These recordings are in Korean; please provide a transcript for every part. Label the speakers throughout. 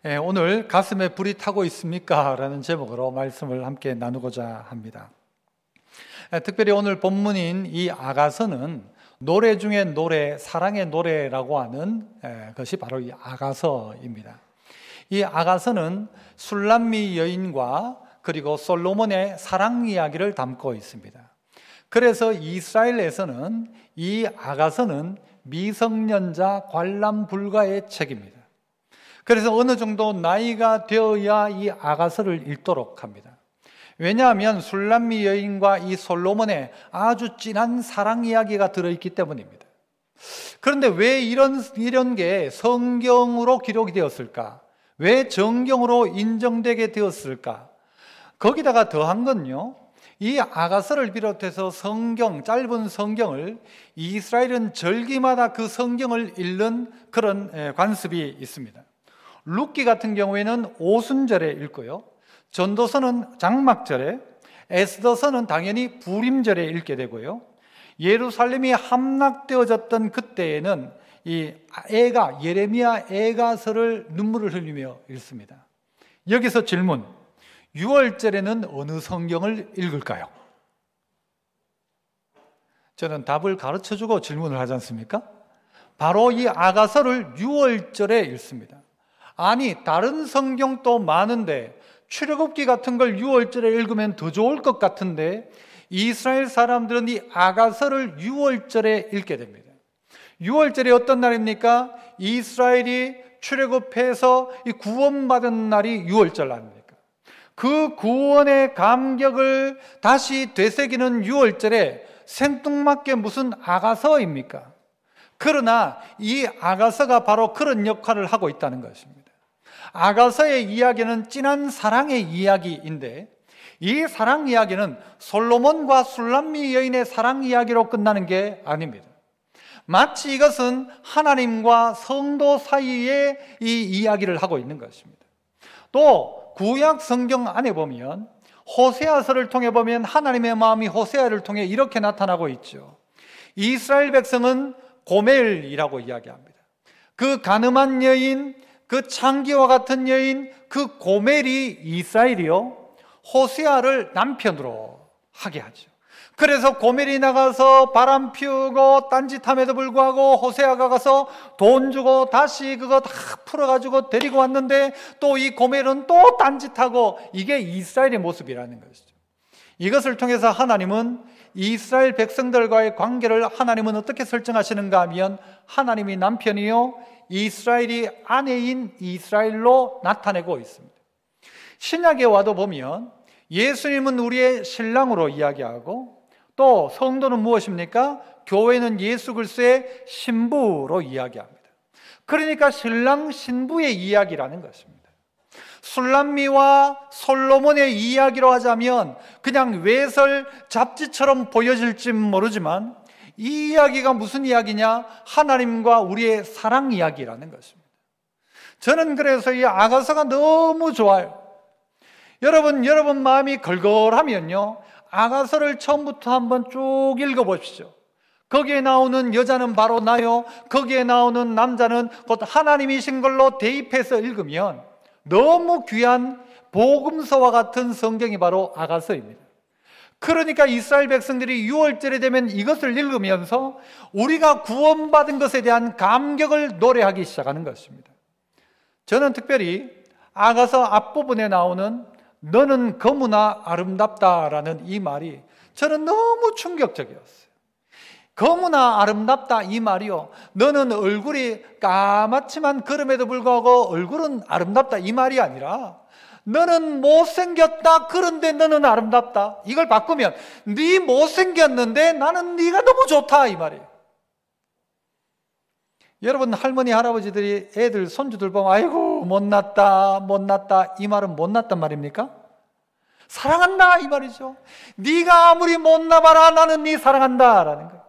Speaker 1: 오늘 가슴에 불이 타고 있습니까? 라는 제목으로 말씀을 함께 나누고자 합니다. 특별히 오늘 본문인 이 아가서는 노래 중에 노래, 사랑의 노래라고 하는 것이 바로 이 아가서입니다. 이 아가서는 술람미 여인과 그리고 솔로몬의 사랑 이야기를 담고 있습니다. 그래서 이스라엘에서는 이 아가서는 미성년자 관람 불가의 책입니다. 그래서 어느 정도 나이가 되어야 이 아가서를 읽도록 합니다. 왜냐하면 술람미 여인과 이 솔로몬의 아주 진한 사랑 이야기가 들어있기 때문입니다. 그런데 왜 이런 게 성경으로 기록이 되었을까? 왜 정경으로 인정되게 되었을까? 거기다가 더한 건요, 이 아가서를 비롯해서 짧은 성경을 이스라엘은 절기마다 그 성경을 읽는 그런 관습이 있습니다. 룻기 같은 경우에는 오순절에 읽고요, 전도서는 장막절에, 에스더서는 당연히 부림절에 읽게 되고요, 예루살렘이 함락되어졌던 그때에는 이 예레미야 애가서를 눈물을 흘리며 읽습니다. 여기서 질문, 6월절에는 어느 성경을 읽을까요? 저는 답을 가르쳐주고 질문을 하지 않습니까? 바로 이 아가서를 6월절에 읽습니다. 아니, 다른 성경도 많은데 출애굽기 같은 걸 6월절에 읽으면 더 좋을 것 같은데 이스라엘 사람들은 이 아가서를 6월절에 읽게 됩니다. 6월절이 어떤 날입니까? 이스라엘이 출애굽해서 이 구원받은 날이 6월절 아닙니까? 그 구원의 감격을 다시 되새기는 6월절에 생뚱맞게 무슨 아가서입니까? 그러나 이 아가서가 바로 그런 역할을 하고 있다는 것입니다. 아가서의 이야기는 진한 사랑의 이야기인데 이 사랑 이야기는 솔로몬과 술람미 여인의 사랑 이야기로 끝나는 게 아닙니다. 마치 이것은 하나님과 성도 사이의 이 이야기를 하고 있는 것입니다. 또 구약 성경 안에 보면 호세아서를 통해 보면 하나님의 마음이 호세아를 통해 이렇게 나타나고 있죠. 이스라엘 백성은 고멜이라고 이야기합니다. 그 가늠한 여인, 그 창기와 같은 여인, 그 고멜이 이스라엘이요, 호세아를 남편으로 하게 하죠. 그래서 고멜이 나가서 바람 피우고 딴짓함에도 불구하고 호세아가 가서 돈 주고 다시 그거 다 풀어가지고 데리고 왔는데 또 이 고멜은 또 딴짓하고, 이게 이스라엘의 모습이라는 것이죠. 이것을 통해서 하나님은 이스라엘 백성들과의 관계를 하나님은 어떻게 설정하시는가 하면 하나님이 남편이요, 이스라엘이 아내인 이스라엘로 나타내고 있습니다. 신약에 와도 보면 예수님은 우리의 신랑으로 이야기하고 또 성도는 무엇입니까? 교회는 예수 그리스도의 신부로 이야기합니다. 그러니까 신랑 신부의 이야기라는 것입니다. 술람미와 솔로몬의 이야기로 하자면 그냥 외설 잡지처럼 보여질지 모르지만 이 이야기가 무슨 이야기냐? 하나님과 우리의 사랑 이야기라는 것입니다. 저는 그래서 이 아가서가 너무 좋아요. 여러분 마음이 걸걸하면요, 아가서를 처음부터 한번 쭉 읽어보십시오. 거기에 나오는 여자는 바로 나요, 거기에 나오는 남자는 곧 하나님이신 걸로 대입해서 읽으면 너무 귀한 복음서와 같은 성경이 바로 아가서입니다. 그러니까 이스라엘 백성들이 6월절에 되면 이것을 읽으면서 우리가 구원받은 것에 대한 감격을 노래하기 시작하는 것입니다. 저는 특별히 아가서 앞부분에 나오는 너는 거무나 아름답다라는 이 말이 저는 너무 충격적이었어요. 거무나 아름답다 이 말이요, 너는 얼굴이 까맣지만 그럼에도 불구하고 얼굴은 아름답다 이 말이 아니라 너는 못생겼다 그런데 너는 아름답다, 이걸 바꾸면 네 못생겼는데 나는 네가 너무 좋다 이 말이에요. 여러분 할머니 할아버지들이 애들 손주들 보면 아이고 못났다 이 말은 못났단 말입니까? 사랑한다 이 말이죠. 네가 아무리 못나봐라 나는 네 사랑한다 라는 거예요.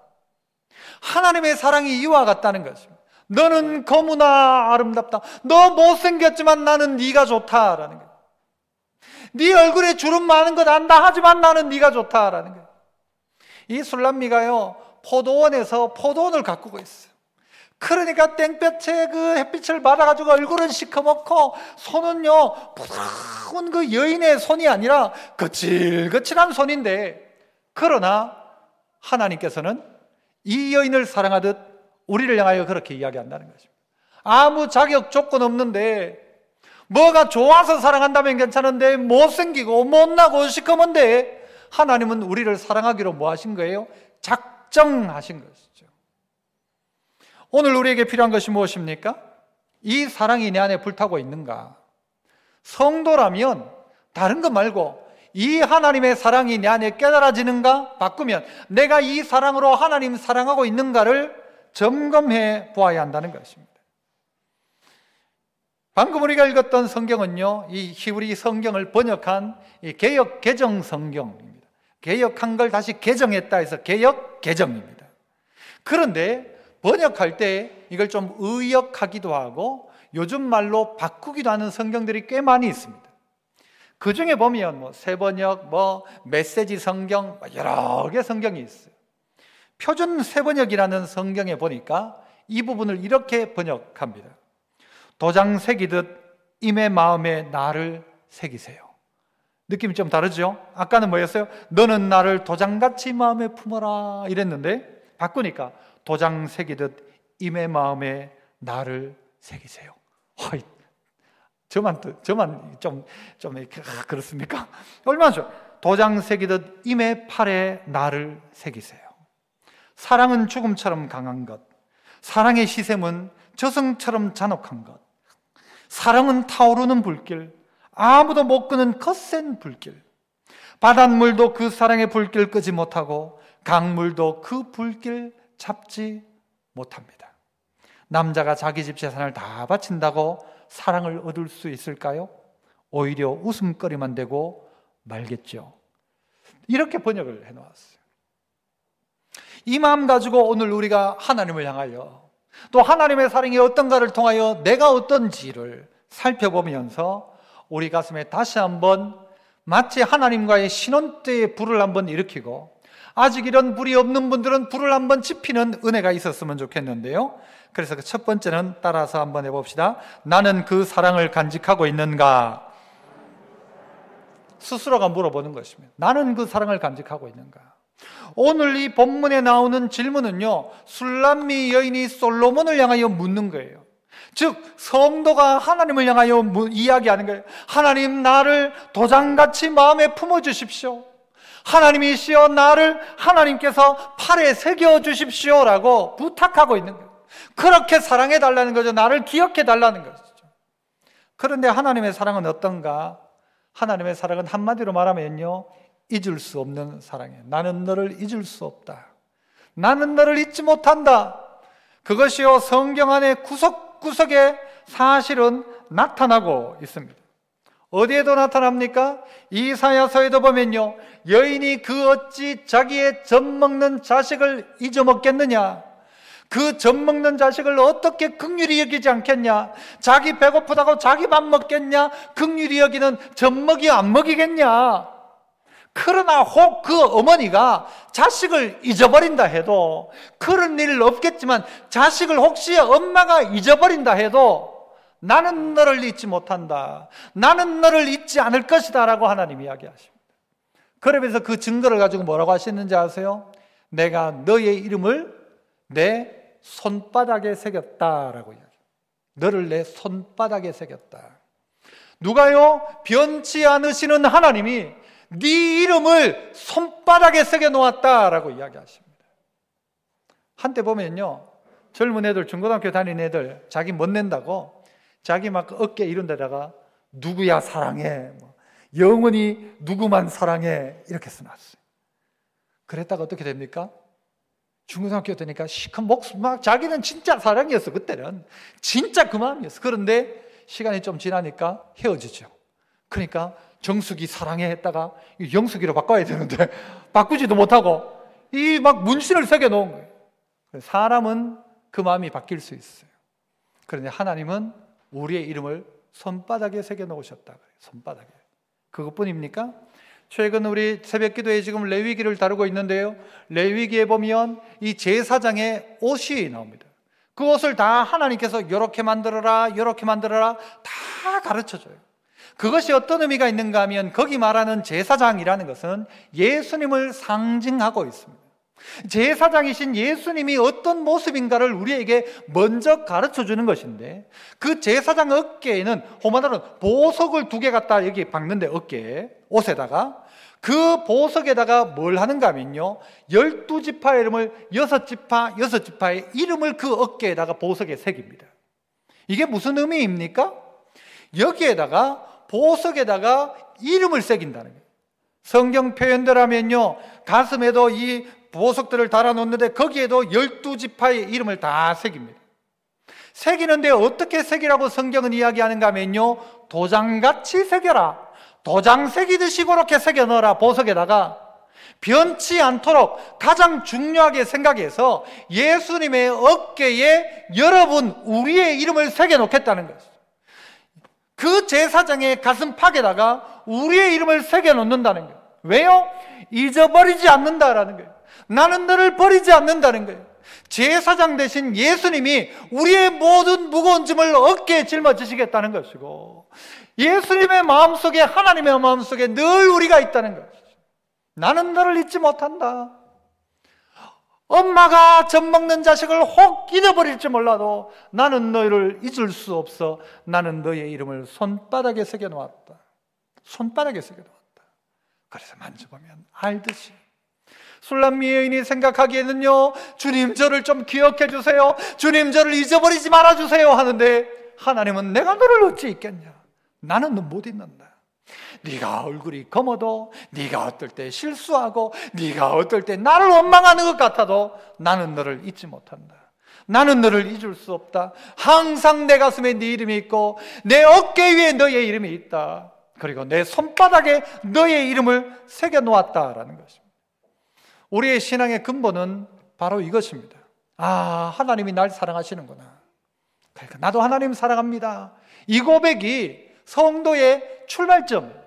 Speaker 1: 하나님의 사랑이 이와 같다는 것입니다. 너는 거무나 아름답다, 너 못생겼지만 나는 네가 좋다라는 거예요. 네 얼굴에 주름 많은 것 안다 하지만 나는 네가 좋다라는 거예요. 이 술람미가요 포도원에서 포도원을 가꾸고 있어요. 그러니까 땡볕에 그 햇빛을 받아가지고 얼굴은 시커멓고 손은요 부드러운 그 여인의 손이 아니라 거칠거칠한 손인데, 그러나 하나님께서는 이 여인을 사랑하듯 우리를 향하여 그렇게 이야기한다는 것입니다. 아무 자격 조건 없는데, 뭐가 좋아서 사랑한다면 괜찮은데 못생기고 못나고 시커먼데 하나님은 우리를 사랑하기로 뭐 하신 거예요? 작정하신 것이죠. 오늘 우리에게 필요한 것이 무엇입니까? 이 사랑이 내 안에 불타고 있는가? 성도라면 다른 것 말고 이 하나님의 사랑이 내 안에 깨달아지는가? 바꾸면 내가 이 사랑으로 하나님 사랑하고 있는가를 점검해 보아야 한다는 것입니다. 방금 우리가 읽었던 성경은요, 이 히브리 성경을 번역한 이 개역 개정 성경입니다. 개역한 걸 다시 개정했다 해서 개역 개정입니다. 그런데 번역할 때 이걸 좀 의역하기도 하고 요즘 말로 바꾸기도 하는 성경들이 꽤 많이 있습니다. 그 중에 보면 뭐 새번역, 메시지 성경, 여러 개 성경이 있어요. 표준 새번역이라는 성경에 보니까 이 부분을 이렇게 번역합니다. 도장 새기듯 임의 마음에 나를 새기세요. 느낌이 좀 다르죠? 아까는 뭐였어요? 너는 나를 도장같이 마음에 품어라 이랬는데 바꾸니까 도장 새기듯 임의 마음에 나를 새기세요. 저만 좀 그렇습니까? 얼마나 좋아요. 도장 새기듯 임의 팔에 나를 새기세요. 사랑은 죽음처럼 강한 것, 사랑의 시샘은 저승처럼 잔혹한 것, 사랑은 타오르는 불길, 아무도 못 끄는 거센 불길. 바닷물도 그 사랑의 불길 끄지 못하고 강물도 그 불길 잡지 못합니다. 남자가 자기 집 재산을 다 바친다고 사랑을 얻을 수 있을까요? 오히려 웃음거리만 되고 말겠죠. 이렇게 번역을 해놓았어요. 이 마음 가지고 오늘 우리가 하나님을 향하여, 또 하나님의 사랑이 어떤가를 통하여 내가 어떤지를 살펴보면서 우리 가슴에 다시 한번 마치 하나님과의 신혼 때의 불을 한번 일으키고, 아직 이런 불이 없는 분들은 불을 한번 지피는 은혜가 있었으면 좋겠는데요. 그래서 그 첫 번째는 따라서 한번 해봅시다. 나는 그 사랑을 간직하고 있는가? 스스로가 물어보는 것입니다. 나는 그 사랑을 간직하고 있는가? 오늘 이 본문에 나오는 질문은요, 술람미 여인이 솔로몬을 향하여 묻는 거예요. 즉 성도가 하나님을 향하여 이야기하는 거예요. 하나님, 나를 도장같이 마음에 품어주십시오. 하나님이시여, 나를 하나님께서 팔에 새겨주십시오라고 부탁하고 있는 거예요. 그렇게 사랑해달라는 거죠. 나를 기억해달라는 것이죠. 그런데 하나님의 사랑은 어떤가? 하나님의 사랑은 한마디로 말하면요, 잊을 수 없는 사랑이에요. 나는 너를 잊을 수 없다. 나는 너를 잊지 못한다. 그것이요, 성경 안에 구석구석에 사실은 나타나고 있습니다. 어디에도 나타납니까? 이사야서에도 보면요, 여인이 그 어찌 자기의 젖먹는 자식을 잊어먹겠느냐? 그 젖먹는 자식을 어떻게 긍휼히 여기지 않겠냐? 자기 배고프다고 자기 밥 먹겠냐? 긍휼히 여기는 젖먹이 안 먹이겠냐? 그러나 혹 그 어머니가 자식을 잊어버린다 해도, 그런 일 없겠지만 자식을 혹시 엄마가 잊어버린다 해도 나는 너를 잊지 못한다, 나는 너를 잊지 않을 것이다 라고 하나님이 이야기하십니다. 그러면서 그 증거를 가지고 뭐라고 하시는지 아세요? 내가 너의 이름을 내 손바닥에 새겼다라고 이야기해요. 너를 내 손바닥에 새겼다. 누가요? 변치 않으시는 하나님이 네 이름을 손바닥에 새겨 놓았다라고 이야기하십니다. 한때 보면요, 젊은 애들, 중고등학교 다니는 애들 자기 못 낸다고 자기 막 어깨 이런 데다가 누구야 사랑해, 영원히 누구만 사랑해 이렇게 써놨어요. 그랬다가 어떻게 됩니까? 중고등학교 때니까 시큰 목숨 막, 자기는 진짜 사랑이었어. 그때는 진짜 그 마음이었어. 그런데 시간이 좀 지나니까 헤어지죠. 그러니까 정숙이 사랑해 했다가 영숙이로 바꿔야 되는데 바꾸지도 못하고 이 막 문신을 새겨 놓은 거예요. 사람은 그 마음이 바뀔 수 있어요. 그런데 하나님은 우리의 이름을 손바닥에 새겨 놓으셨다. 손바닥에. 그것뿐입니까? 최근 우리 새벽기도에 지금 레위기를 다루고 있는데요, 레위기에 보면 이 제사장의 옷이 나옵니다. 그 그것을 다 하나님께서 이렇게 만들어라, 이렇게 만들어라 다 가르쳐줘요. 그것이 어떤 의미가 있는가 하면 거기 말하는 제사장이라는 것은 예수님을 상징하고 있습니다. 제사장이신 예수님이 어떤 모습인가를 우리에게 먼저 가르쳐주는 것인데, 그 제사장 어깨에는 호마다는 보석을 2개 갖다 여기 박는데, 어깨에, 옷에다가 그 보석에다가 뭘 하는가 하면요, 12지파의 이름을 6지파, 6지파의 이름을 그 어깨에다가 보석에 새깁니다. 이게 무슨 의미입니까? 여기에다가 보석에다가 이름을 새긴다는 거예요. 성경 표현대로 하면요, 가슴에도 이 보석들을 달아놓는데 거기에도 12지파의 이름을 다 새깁니다. 새기는데 어떻게 새기라고 성경은 이야기하는가 하면요, 도장같이 새겨라. 도장 새기듯이 그렇게 새겨 넣어라. 보석에다가 변치 않도록 가장 중요하게 생각해서 예수님의 어깨에 여러분 우리의 이름을 새겨 놓겠다는 것이죠. 그 제사장의 가슴팍에다가 우리의 이름을 새겨 놓는다는 거예요. 왜요? 잊어버리지 않는다라는 거예요. 나는 너를 버리지 않는다는 거예요. 제사장 대신 예수님이 우리의 모든 무거운 짐을 어깨에 짊어지시겠다는 것이고, 예수님의 마음속에, 하나님의 마음속에 늘 우리가 있다는 것이죠. 나는 너를 잊지 못한다. 엄마가 젖 먹는 자식을 혹 잊어버릴지 몰라도 나는 너를 잊을 수 없어. 나는 너의 이름을 손바닥에 새겨놓았다. 손바닥에 새겨놓았다. 그래서 만져보면 알듯이. 술람미 여인이 생각하기에는요, 주님 저를 좀 기억해 주세요, 주님 저를 잊어버리지 말아주세요 하는데, 하나님은 내가 너를 어찌 잊겠냐. 나는 너 못 잊는다. 네가 얼굴이 검어도, 네가 어떨 때 실수하고, 네가 어떨 때 나를 원망하는 것 같아도 나는 너를 잊지 못한다. 나는 너를 잊을 수 없다. 항상 내 가슴에 네 이름이 있고 내 어깨 위에 너의 이름이 있다. 그리고 내 손바닥에 너의 이름을 새겨놓았다라는 것입니다. 우리의 신앙의 근본은 바로 이것입니다. 아, 하나님이 날 사랑하시는구나. 그러니까 나도 하나님 사랑합니다. 이 고백이 성도의 출발점입니다.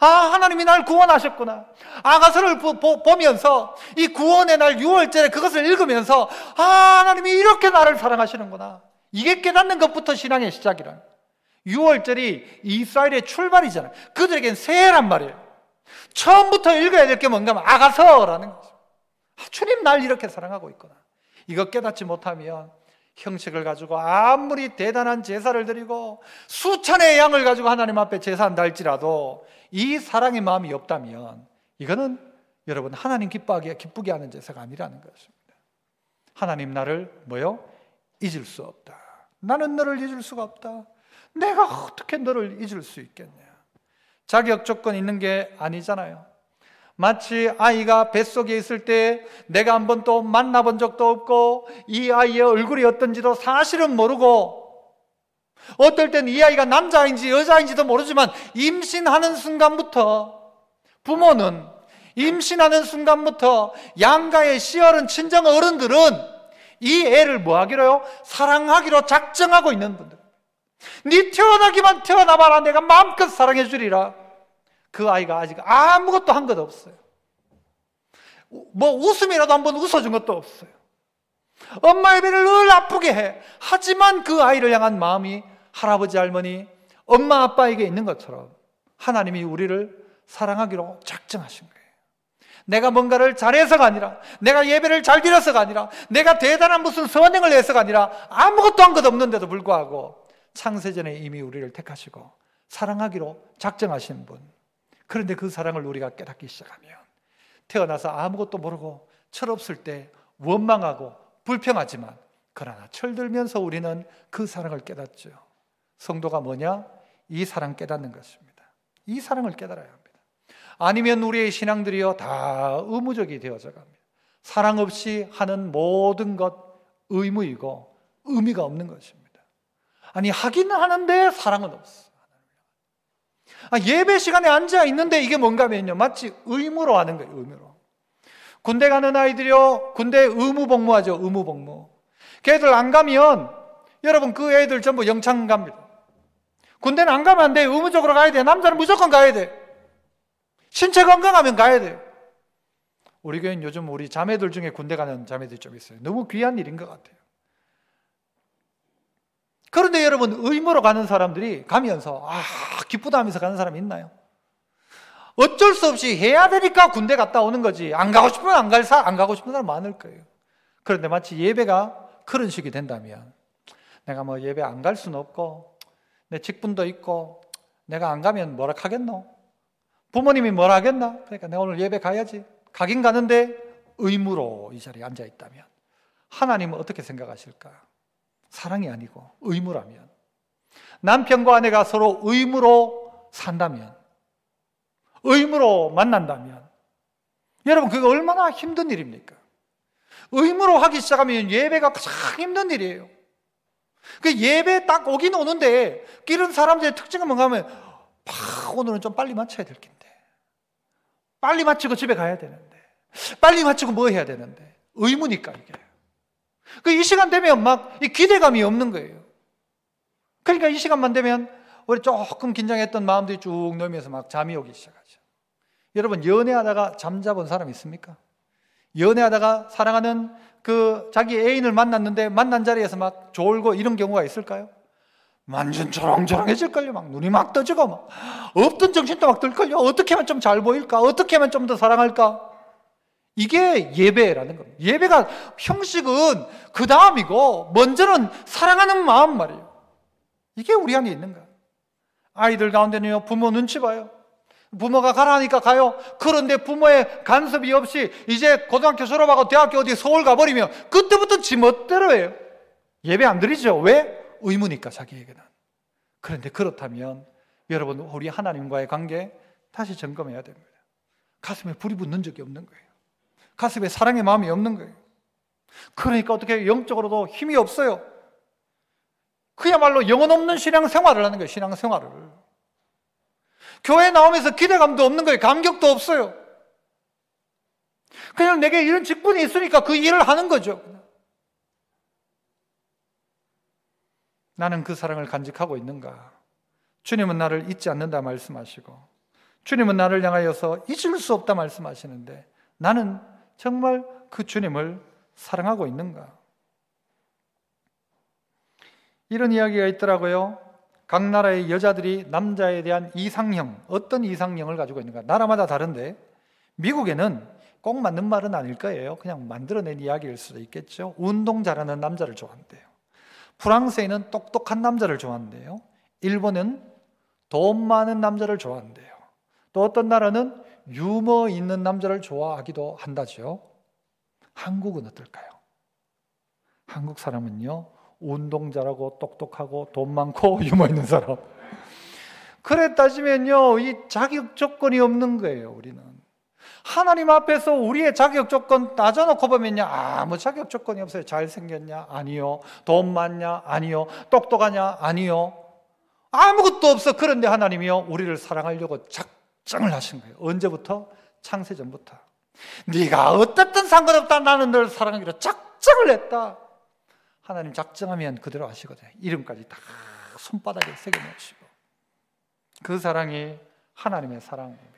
Speaker 1: 아, 하나님이 날 구원하셨구나. 아가서를 보면서 이 구원의 날 6월절에 그것을 읽으면서 아, 하나님이 이렇게 나를 사랑하시는구나. 이게 깨닫는 것부터 신앙의 시작이라. 6월절이 이스라엘의 출발이잖아요. 그들에겐 새해란 말이에요. 처음부터 읽어야 될 게 뭔가 하면 아가서라는 거죠. 아, 주님 날 이렇게 사랑하고 있구나. 이거 깨닫지 못하면 형식을 가지고 아무리 대단한 제사를 드리고 수천의 양을 가지고 하나님 앞에 제사한다 할지라도 이 사랑의 마음이 없다면 이거는 여러분 하나님 기쁘게 하는 제사가 아니라는 것입니다. 하나님 나를 뭐요? 잊을 수 없다. 나는 너를 잊을 수가 없다. 내가 어떻게 너를 잊을 수 있겠냐. 자격 조건 있는 게 아니잖아요. 마치 아이가 뱃속에 있을 때 내가 한 번도 만나본 적도 없고 이 아이의 얼굴이 어떤지도 사실은 모르고, 어떨 땐 이 아이가 남자인지 여자인지도 모르지만 임신하는 순간부터, 부모는 임신하는 순간부터 양가의 시어른 친정 어른들은 이 애를 뭐 하기로요? 사랑하기로 작정하고 있는 분들. 네 태어나기만 태어나봐라. 내가 마음껏 사랑해 주리라. 그 아이가 아직 아무것도 한 것 없어요. 뭐 웃음이라도 한번 웃어준 것도 없어요. 엄마의 배를 늘 아프게 해. 하지만 그 아이를 향한 마음이 할아버지 할머니 엄마 아빠에게 있는 것처럼 하나님이 우리를 사랑하기로 작정하신 거예요. 내가 뭔가를 잘해서가 아니라, 내가 예배를 잘 드려서가 아니라, 내가 대단한 무슨 선행을 해서가 아니라 아무것도 한 것 없는데도 불구하고 창세전에 이미 우리를 택하시고 사랑하기로 작정하신 분. 그런데 그 사랑을 우리가 깨닫기 시작하면 태어나서 아무것도 모르고 철없을 때 원망하고 불평하지만, 그러나 철들면서 우리는 그 사랑을 깨닫죠. 성도가 뭐냐? 이 사랑 깨닫는 것입니다. 이 사랑을 깨달아야 합니다. 아니면 우리의 신앙들이요 다 의무적이 되어져 갑니다. 사랑 없이 하는 모든 것 의무이고 의미가 없는 것입니다. 아니, 하긴 하는데 사랑은 없어. 예배 시간에 앉아 있는데 이게 뭔가 하면요, 마치 의무로 하는 거예요. 의무로. 군대 가는 아이들이요, 군대 의무복무하죠. 의무복무. 걔들 안 가면 여러분 그 애들 전부 영창 갑니다. 군대는 안 가면 안 돼. 의무적으로 가야 돼. 남자는 무조건 가야 돼. 신체 건강하면 가야 돼요. 우리 교회는 요즘 우리 자매들 중에 군대 가는 자매들이 좀 있어요. 너무 귀한 일인 것 같아요. 그런데 여러분, 의무로 가는 사람들이 가면서 기쁘다 하면서 가는 사람이 있나요? 어쩔 수 없이 해야 되니까 군대 갔다 오는 거지. 안 가고 싶으면 안 가고 싶은 사람 많을 거예요. 그런데 마치 예배가 그런 식이 된다면, 내가 뭐 예배 안 갈 수는 없고 내 직분도 있고 내가 안 가면 뭐라 하겠노? 부모님이 뭐라 하겠나? 그러니까 내가 오늘 예배 가야지. 가긴 가는데 의무로 이 자리에 앉아 있다면 하나님은 어떻게 생각하실까? 사랑이 아니고 의무라면, 남편과 아내가 서로 의무로 산다면, 의무로 만난다면, 여러분, 그게 얼마나 힘든 일입니까? 의무로 하기 시작하면 예배가 가장 힘든 일이에요. 그 예배 딱 오긴 오는데, 이런 사람들의 특징은 뭔가 하면, 오늘은 좀 빨리 마쳐야 될 텐데, 빨리 마치고 집에 가야 되는데, 빨리 마치고 뭐 해야 되는데, 의무니까 이게. 이 시간 되면 막 이 기대감이 없는 거예요. 그러니까 이 시간만 되면 우리 조금 긴장했던 마음들이 쭉 넘면서 막 잠이 오기 시작하죠. 여러분, 연애하다가 잠자본 사람 있습니까? 연애하다가 사랑하는 그 자기 애인을 만났는데 만난 자리에서 막 졸고 이런 경우가 있을까요? 완전 조롱조롱해질걸요. 막 눈이 막 떠지고 막 없던 정신도 막 들걸요. 어떻게 하면 좀 잘 보일까? 어떻게 하면 좀 더 사랑할까? 이게 예배라는 겁니다. 예배가 형식은 그 다음이고 먼저는 사랑하는 마음 말이에요. 이게 우리 안에 있는 거야. 아이들 가운데는요, 부모 눈치 봐요. 부모가 가라니까 가요. 그런데 부모의 간섭이 없이 이제 고등학교 졸업하고 대학교 어디 서울 가버리면 그때부터 지 멋대로 해요. 예배 안 드리죠. 왜? 의무니까 자기에게는. 그런데 그렇다면 여러분, 우리 하나님과의 관계 다시 점검해야 됩니다. 가슴에 불이 붙는 적이 없는 거예요. 가슴에 사랑의 마음이 없는 거예요. 그러니까 어떻게 영적으로도 힘이 없어요. 그야말로 영혼 없는 신앙생활을 하는 거예요. 신앙생활을. 교회 나오면서 기대감도 없는 거예요. 감격도 없어요. 그냥 내게 이런 직분이 있으니까 그 일을 하는 거죠. 나는 그 사랑을 간직하고 있는가? 주님은 나를 잊지 않는다 말씀하시고, 주님은 나를 향하여서 잊을 수 없다 말씀하시는데, 나는 정말 그 주님을 사랑하고 있는가? 이런 이야기가 있더라고요. 각 나라의 여자들이 남자에 대한 이상형, 어떤 이상형을 가지고 있는가? 나라마다 다른데, 미국에는 꼭 맞는 말은 아닐 거예요. 그냥 만들어낸 이야기일 수도 있겠죠. 운동 잘하는 남자를 좋아한대요. 프랑스에는 똑똑한 남자를 좋아한대요. 일본은 돈 많은 남자를 좋아한대요. 또 어떤 나라는 유머 있는 남자를 좋아하기도 한다죠. 한국은 어떨까요? 한국 사람은요, 운동 잘하고 똑똑하고 돈 많고 유머 있는 사람. 그래 따지면요, 이 자격 조건이 없는 거예요. 우리는 하나님 앞에서 우리의 자격 조건 따져놓고 보면요, 아무 자격 조건이 없어요. 잘생겼냐? 아니요. 돈 많냐? 아니요. 똑똑하냐? 아니요. 아무것도 없어. 그런데 하나님이요, 우리를 사랑하려고 작정을 하신 거예요. 언제부터? 창세전부터. 네가 어떻든 상관없다. 나는 널 사랑하기로 작정을 했다. 하나님 작정하면 그대로 하시거든요. 이름까지 다 손바닥에 새겨놓으시고. 그 사랑이 하나님의 사랑입니다.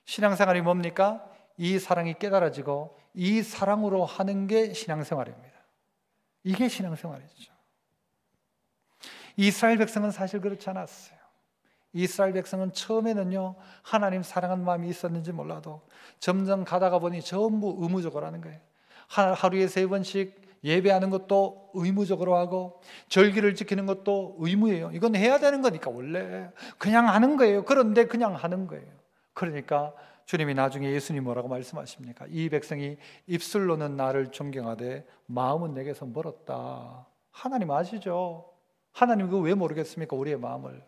Speaker 1: 신앙생활이 뭡니까? 이 사랑이 깨달아지고 이 사랑으로 하는 게 신앙생활입니다. 이게 신앙생활이죠. 이스라엘 백성은 사실 그렇지 않았어요. 이스라엘 백성은 처음에는요, 하나님 사랑하는 마음이 있었는지 몰라도 점점 가다가 보니 전부 의무적으로 하는 거예요. 하루에 3번씩 예배하는 것도 의무적으로 하고 절기를 지키는 것도 의무예요. 이건 해야 되는 거니까 원래 그냥 하는 거예요. 그런데 그냥 하는 거예요. 그러니까 주님이 나중에 예수님 뭐라고 말씀하십니까? 이 백성이 입술로는 나를 존경하되 마음은 내게서 멀었다. 하나님 아시죠? 하나님 그거 왜 모르겠습니까? 우리의 마음을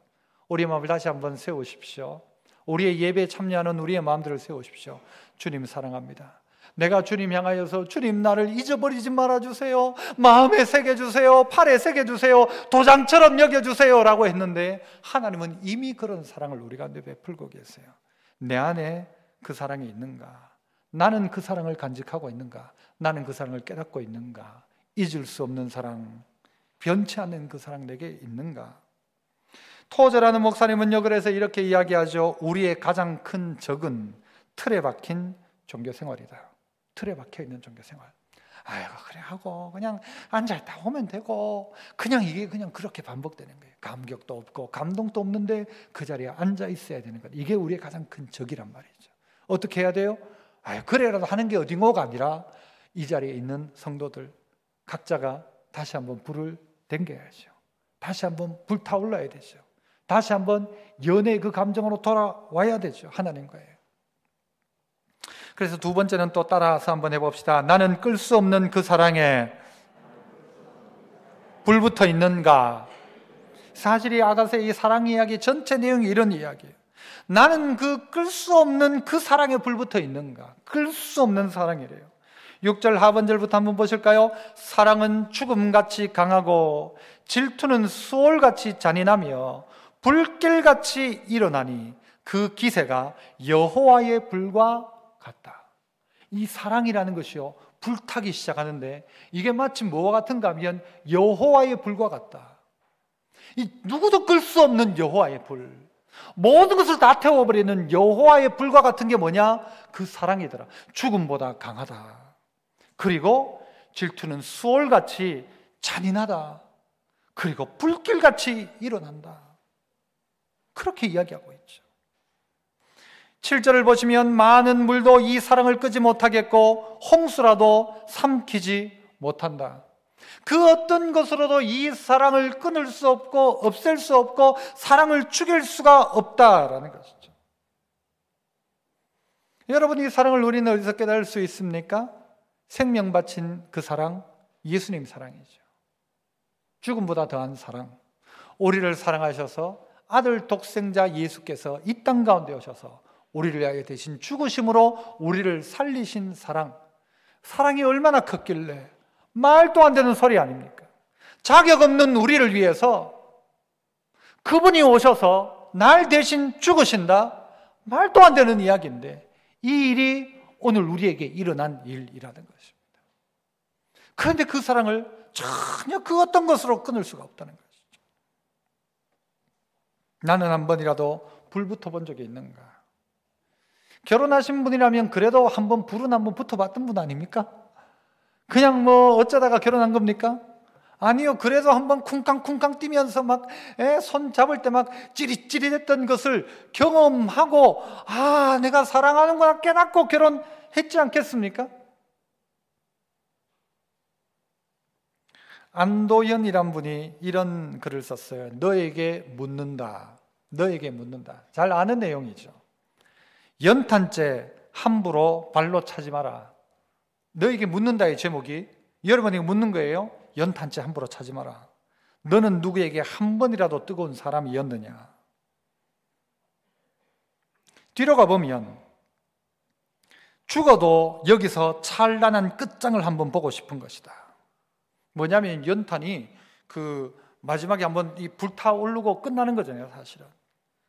Speaker 1: 다시 한번 세우십시오. 우리의 예배에 참여하는 우리의 마음들을 세우십시오. 주님 사랑합니다. 내가 주님 향하여서 주님 나를 잊어버리지 말아주세요. 마음에 새겨주세요. 팔에 새겨주세요. 도장처럼 여겨주세요 라고 했는데 하나님은 이미 그런 사랑을 우리 가운데 베풀고 계세요. 내 안에 그 사랑이 있는가? 나는 그 사랑을 간직하고 있는가? 나는 그 사랑을 깨닫고 있는가? 잊을 수 없는 사랑, 변치 않는 그 사랑 내게 있는가? 토저라는 목사님은요, 그래서 이렇게 이야기하죠. 우리의 가장 큰 적은 틀에 박힌 종교생활이다. 틀에 박혀 있는 종교생활. 아이고 그래 하고 그냥 앉아있다 오면 되고, 그냥 이게 그냥 그렇게 반복되는 거예요. 감격도 없고 감동도 없는데 그 자리에 앉아 있어야 되는 것. 이게 우리의 가장 큰 적이란 말이죠. 어떻게 해야 돼요? 그래라도 하는 게 어딘고가 아니라 이 자리에 있는 성도들 각자가 다시 한번 불을 댕겨야죠. 다시 한번 불타올라야 되죠. 다시 한번 연애의 그 감정으로 돌아와야 되죠. 하나님과의. 그래서 두 번째는 또 따라서 한번 해봅시다. 나는 끌 수 없는 그 사랑에 불붙어 있는가? 사실 이 아가서의 이 사랑 이야기 전체 내용이 이런 이야기예요. 나는 그 끌 수 없는 그 사랑에 불붙어 있는가? 끌 수 없는 사랑이래요. 6절 하반절부터 한번 보실까요? 사랑은 죽음같이 강하고 질투는 수월같이 잔인하며 불길같이 일어나니 그 기세가 여호와의 불과 같다. 이 사랑이라는 것이요, 불타기 시작하는데 이게 마치 뭐와 같은가 하면 여호와의 불과 같다. 이 누구도 끌 수 없는 여호와의 불, 모든 것을 다 태워버리는 여호와의 불과 같은 게 뭐냐? 그 사랑이더라. 죽음보다 강하다. 그리고 질투는 수월같이 잔인하다. 그리고 불길같이 일어난다. 그렇게 이야기하고 있죠. 7절을 보시면 많은 물도 이 사랑을 끄지 못하겠고 홍수라도 삼키지 못한다. 그 어떤 것으로도 이 사랑을 끊을 수 없고 없앨 수 없고 사랑을 죽일 수가 없다라는 것이죠. 여러분, 이 사랑을 우리는 어디서 깨달을 수 있습니까? 생명 바친 그 사랑, 예수님 사랑이죠. 죽음보다 더한 사랑, 우리를 사랑하셔서 아들 독생자 예수께서 이 땅 가운데 오셔서 우리를 위하여 대신 죽으심으로 우리를 살리신 사랑, 사랑이 얼마나 컸길래 말도 안 되는 소리 아닙니까? 자격 없는 우리를 위해서 그분이 오셔서 날 대신 죽으신다? 말도 안 되는 이야기인데 이 일이 오늘 우리에게 일어난 일이라는 것입니다. 그런데 그 사랑을 전혀 그 어떤 것으로 끊을 수가 없다는 것이죠. 나는 한 번이라도 불붙어 본 적이 있는가? 결혼하신 분이라면 그래도 한번 불은 한번 붙어봤던 분 아닙니까? 그냥 뭐 어쩌다가 결혼한 겁니까? 아니요, 그래도 한번 쿵쾅쿵쾅 뛰면서 막 손 잡을 때 막 찌릿찌릿했던 것을 경험하고 내가 사랑하는구나 깨닫고 결혼했지 않겠습니까? 안도연이란 분이 이런 글을 썼어요. 너에게 묻는다. 너에게 묻는다. 잘 아는 내용이죠. 연탄재 함부로 발로 차지 마라. 너에게 묻는다의 제목이 여러분에게 묻는 거예요. 연탄재 함부로 차지 마라. 너는 누구에게 한 번이라도 뜨거운 사람이었느냐? 뒤로 가보면 죽어도 여기서 찬란한 끝장을 한번 보고 싶은 것이다. 뭐냐면 연탄이 그 마지막에 한번 이 불타오르고 끝나는 거잖아요, 사실은.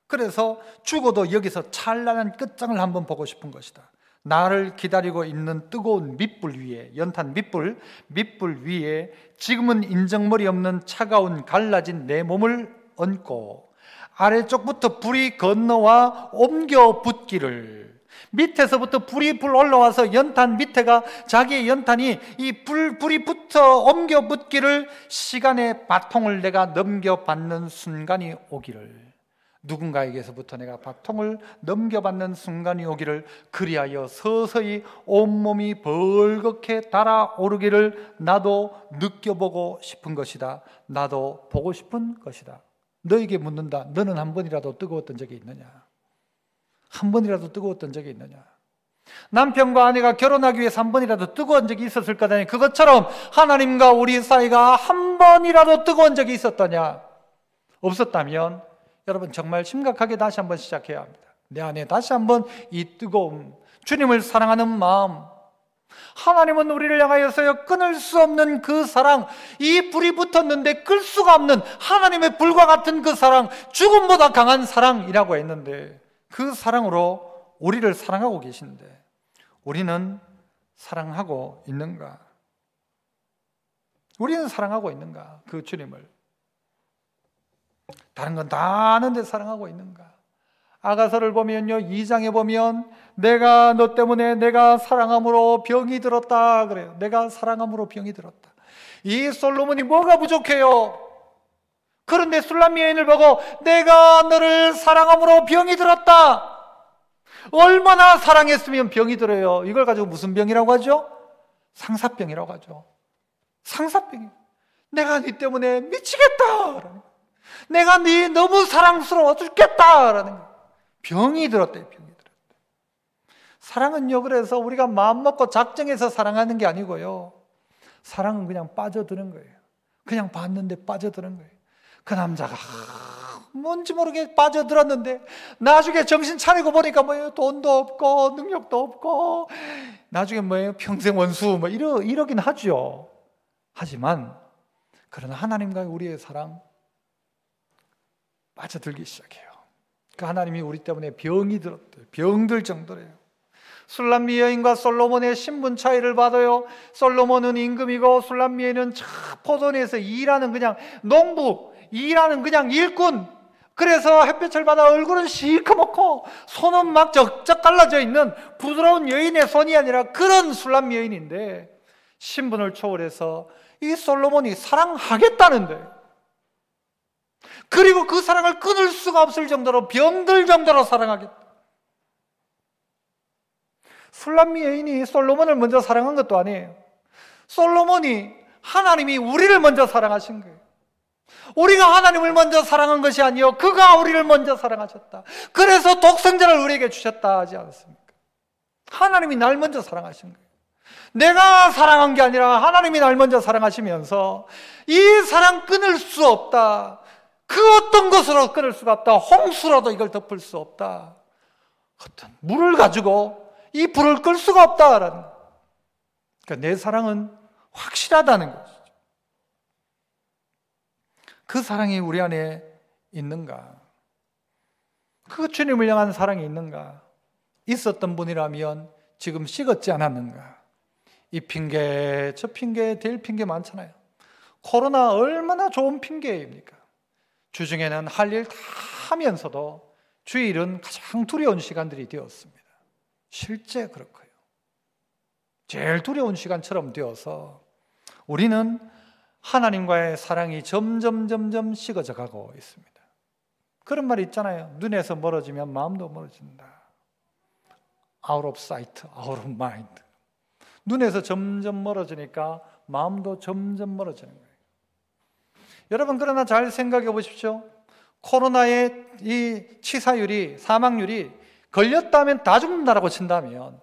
Speaker 1: 그래서 죽어도 여기서 찬란한 끝장을 한번 보고 싶은 것이다. 나를 기다리고 있는 뜨거운 밑불 위에, 연탄 밑불 위에 지금은 인정머리 없는 차가운 갈라진 내 몸을 얹고 아래쪽부터 불이 건너와 옮겨 붙기를, 밑에서부터 불이 올라와서 연탄 밑에가 자기의 연탄이 이 불이 붙어 옮겨 붙기를, 시간의 바통을 내가 넘겨받는 순간이 오기를, 누군가에게서부터 내가 바통을 넘겨받는 순간이 오기를, 그리하여 서서히 온몸이 벌겋게 달아오르기를 나도 느껴보고 싶은 것이다. 나도 보고 싶은 것이다. 너에게 묻는다. 너는 한 번이라도 뜨거웠던 적이 있느냐? 한 번이라도 뜨거웠던 적이 있느냐? 남편과 아내가 결혼하기 위해서 한 번이라도 뜨거운 적이 있었을 거다니, 그것처럼 하나님과 우리 사이가 한 번이라도 뜨거운 적이 있었더냐? 없었다면 여러분 정말 심각하게 다시 한번 시작해야 합니다. 내 안에 다시 한번 이 뜨거움, 주님을 사랑하는 마음, 하나님은 우리를 향하여서 끊을 수 없는 그 사랑, 이 불이 붙었는데 끌 수가 없는 하나님의 불과 같은 그 사랑, 죽음보다 강한 사랑이라고 했는데 그 사랑으로 우리를 사랑하고 계신데 우리는 사랑하고 있는가? 우리는 사랑하고 있는가? 그 주님을. 다른 건 다 아는데 사랑하고 있는가? 아가서를 보면요, 2장에 보면 내가 너 때문에 내가 사랑함으로 병이 들었다 그래요. 내가 사랑함으로 병이 들었다. 이 솔로몬이 뭐가 부족해요? 그런데 술람 여인을 보고 내가 너를 사랑함으로 병이 들었다. 얼마나 사랑했으면 병이 들어요. 이걸 가지고 무슨 병이라고 하죠? 상사병이라고 하죠. 상사병이. 내가 네 때문에 미치겠다. 내가 네 너무 사랑스러워 죽겠다라는 거예요. 병이 들었대요. 병이 들었대. 사랑은요, 그래서 우리가 마음 먹고 작정해서 사랑하는 게 아니고요. 사랑은 그냥 빠져드는 거예요. 그냥 봤는데 빠져드는 거예요. 그 남자가 뭔지 모르게 빠져들었는데 나중에 정신 차리고 보니까 뭐예요? 돈도 없고 능력도 없고 나중에 뭐예요? 평생 원수 뭐 이러긴 하죠. 하지만 그러나 하나님과의 우리의 사랑 빠져들기 시작해요. 그 하나님이 우리 때문에 병이 들었대요. 병들 정도래요. 술람미 여인과 솔로몬의 신분 차이를 봐도요, 솔로몬은 임금이고 술람미 여인은 포도원에서 일하는 그냥 농부, 일하는 그냥 일꾼. 그래서 햇볕을 받아 얼굴은 시커멓고 손은 막 쩍쩍 갈라져 있는 부드러운 여인의 손이 아니라 그런 술람미 여인인데, 신분을 초월해서 이 솔로몬이 사랑하겠다는데, 그리고 그 사랑을 끊을 수가 없을 정도로 병들 정도로 사랑하겠다. 술람미 여인이 솔로몬을 먼저 사랑한 것도 아니에요. 솔로몬이 하나님이 우리를 먼저 사랑하신 거예요. 우리가 하나님을 먼저 사랑한 것이 아니요, 그가 우리를 먼저 사랑하셨다. 그래서 독생자를 우리에게 주셨다 하지 않습니까? 하나님이 날 먼저 사랑하신 거예요. 내가 사랑한 게 아니라 하나님이 날 먼저 사랑하시면서 이 사랑 끊을 수 없다. 그 어떤 것으로 끊을 수가 없다. 홍수로도 이걸 덮을 수 없다. 어떤 물을 가지고 이 불을 끌 수가 없다라는 거예요. 그러니까 내 사랑은 확실하다는 것이죠. 그 사랑이 우리 안에 있는가? 그 주님을 향한 사랑이 있는가? 있었던 분이라면 지금 식었지 않았는가? 이 핑계, 저 핑계, 될 핑계 많잖아요. 코로나 얼마나 좋은 핑계입니까? 주중에는 할 일 다 하면서도 주일은 가장 두려운 시간들이 되었습니다. 실제 그렇고요. 제일 두려운 시간처럼 되어서 우리는 하나님과의 사랑이 점점 식어져 가고 있습니다. 그런 말이 있잖아요. 눈에서 멀어지면 마음도 멀어진다. Out of sight, out of mind. 눈에서 점점 멀어지니까 마음도 점점 멀어지는 거예요. 여러분, 그러나 잘 생각해 보십시오. 코로나의 이 치사율이, 사망률이 걸렸다면 다 죽는다라고 친다면,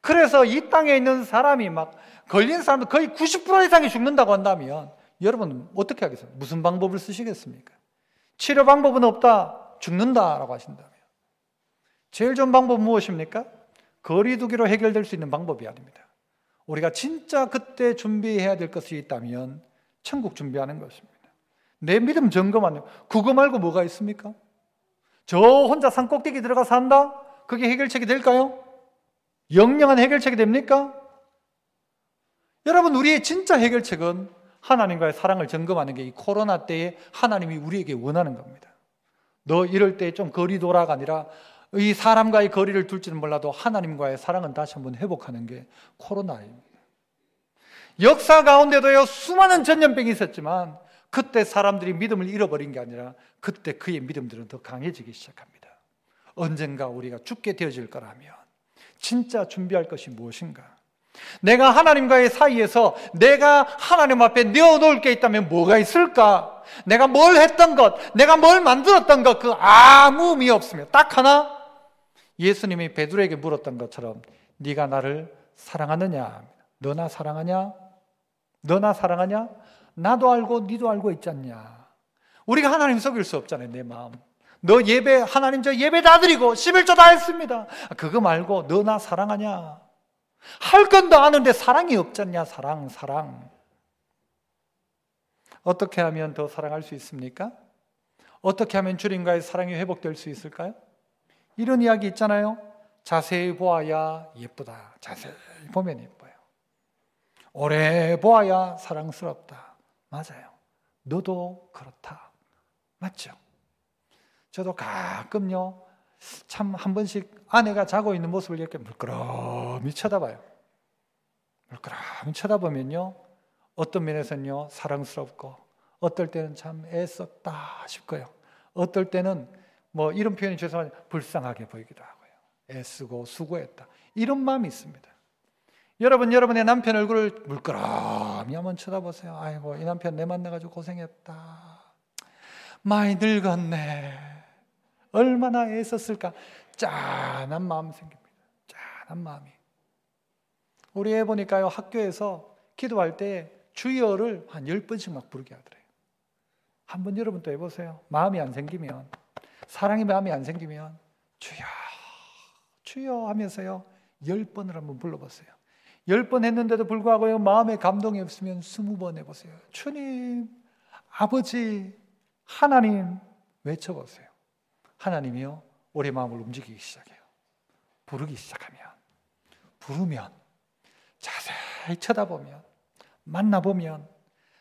Speaker 1: 그래서 이 땅에 있는 사람이 막 걸린 사람들 거의 90% 이상이 죽는다고 한다면 여러분 어떻게 하겠어요? 무슨 방법을 쓰시겠습니까? 치료 방법은 없다, 죽는다라고 하신다면 제일 좋은 방법은 무엇입니까? 거리 두기로 해결될 수 있는 방법이 아닙니다. 우리가 진짜 그때 준비해야 될 것이 있다면 천국 준비하는 것입니다. 내 믿음 점검하는, 그거 말고 뭐가 있습니까? 저 혼자 산 꼭대기 들어가서 한다? 그게 해결책이 될까요? 영영한 해결책이 됩니까? 여러분, 우리의 진짜 해결책은 하나님과의 사랑을 점검하는 게 이 코로나 때에 하나님이 우리에게 원하는 겁니다. 너 이럴 때 좀 거리 둬라가 아니라 이 사람과의 거리를 둘지는 몰라도 하나님과의 사랑은 다시 한번 회복하는 게 코로나입니다. 역사 가운데도요, 수많은 전염병이 있었지만 그때 사람들이 믿음을 잃어버린 게 아니라 그때 그의 믿음들은 더 강해지기 시작합니다. 언젠가 우리가 죽게 되어질 거라면 진짜 준비할 것이 무엇인가? 내가 하나님과의 사이에서 내가 하나님 앞에 내어놓을 게 있다면 뭐가 있을까? 내가 뭘 했던 것, 내가 뭘 만들었던 것, 그 아무 의미 없습니다. 딱 하나, 예수님이 베드로에게 물었던 것처럼 네가 나를 사랑하느냐? 너나 사랑하냐? 너나 사랑하냐? 나도 알고 니도 알고 있지 않냐? 우리가 하나님 속일 수 없잖아요. 내 마음. 너 예배, 하나님 저 예배 다 드리고 11조 다 했습니다. 그거 말고 너나 사랑하냐? 할 건 다 아는데 사랑이 없잖냐? 사랑. 어떻게 하면 더 사랑할 수 있습니까? 어떻게 하면 주님과의 사랑이 회복될 수 있을까요? 이런 이야기 있잖아요. 자세히 보아야 예쁘다. 자세히 보면 예뻐요. 오래 보아야 사랑스럽다. 맞아요. 너도 그렇다. 맞죠? 저도 가끔요, 참 한 번씩 아내가 자고 있는 모습을 이렇게 물끄러미 쳐다봐요. 물끄러미 쳐다보면요, 어떤 면에서는요 사랑스럽고, 어떨 때는 참 애썼다 싶고요, 어떨 때는 뭐 이런 표현이 죄송하지만 불쌍하게 보이기도 하고요. 애쓰고 수고했다, 이런 마음이 있습니다. 여러분, 여러분의 남편 얼굴을 물끄러미 한번 쳐다보세요. 아이고, 이 남편 내 만나가지고 고생했다, 많이 늙었네, 얼마나 애썼을까. 짠한 마음 생깁니다. 짠한 마음이. 우리 애 보니까요, 학교에서 기도할 때 주여를 한 10번씩 막 부르게 하더래요. 한번 여러분 또 해보세요. 마음이 안 생기면, 사랑의 마음이 안 생기면 주여 주여 하면서요 10번을 한번 불러보세요. 10번 했는데도 불구하고요 마음에 감동이 없으면 20번 해보세요. 주님, 아버지, 하나님 외쳐보세요. 하나님이요 우리 마음을 움직이기 시작해요. 부르기 시작하면, 부르면, 자세히 쳐다보면, 만나보면,